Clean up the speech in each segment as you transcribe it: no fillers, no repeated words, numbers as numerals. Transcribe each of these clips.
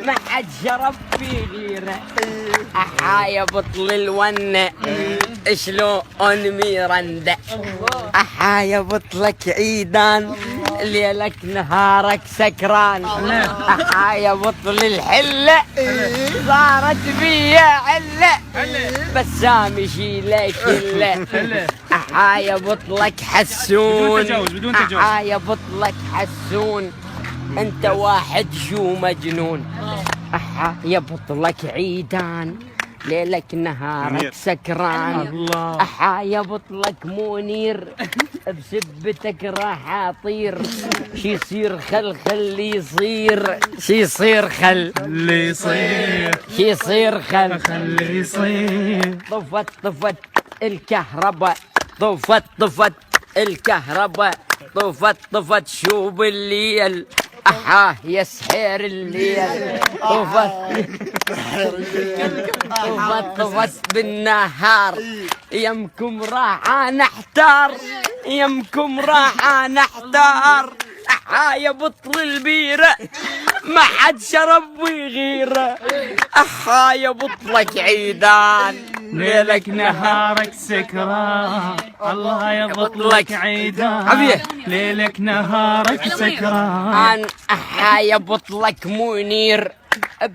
ما حد شرب في غيره. احا يا بطل الونه شلون ميرنده. احا يا بطلك عيدان ليلك نهارك سكران. احا يا بطل الحله صارت بيا عله بسام يشيلك كله. احا يا بطلك حسون بدون تجاوز. احا يا بطلك حسون انت واحد شو مجنون. احا يا بطلك عيدان ليلك نهارك سكران. الله. احا يا بطلك منير بسبتك راح اطير. شي يصير خل خلي يصير شي يصير خل اللي يصير شي يصير خل خلي يصير. طفت الكهرباء طفت الكهرباء طفت شو بالليل. احا يا سحير الليل طفت بالنهار. يمكم راح نحتار يمكم راح نحتار. احا يا بطل البيرة ما حد شرب ويغيره. احا يا بطلك عيدان ليلك نهارك سكران. الله يا بطلك عيدان ليلك نهارك سكران. احا يا بطلك منير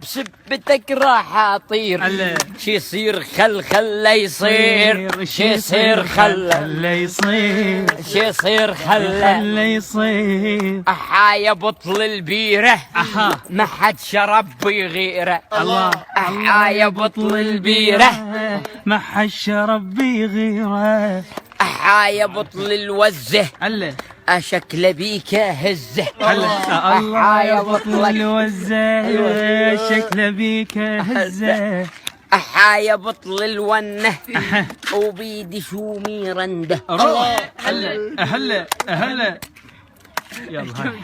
بسبتك راح اطير. شي يصير خل خله يصير شي يصير خله يصير شي يصير خله يصير. احا يا بطل البيره ما حد شرب بغيره. الله. احا يا بطل البيره ما حد شرب بغيره. احا يا بطل الوزه الله. اشكل بيك هزه. الله يا بطل الوزه شكله بيك هزه. احا يا بطل الونه وبيدي شو ميرنده. روح. هلا هلا هلا. يلا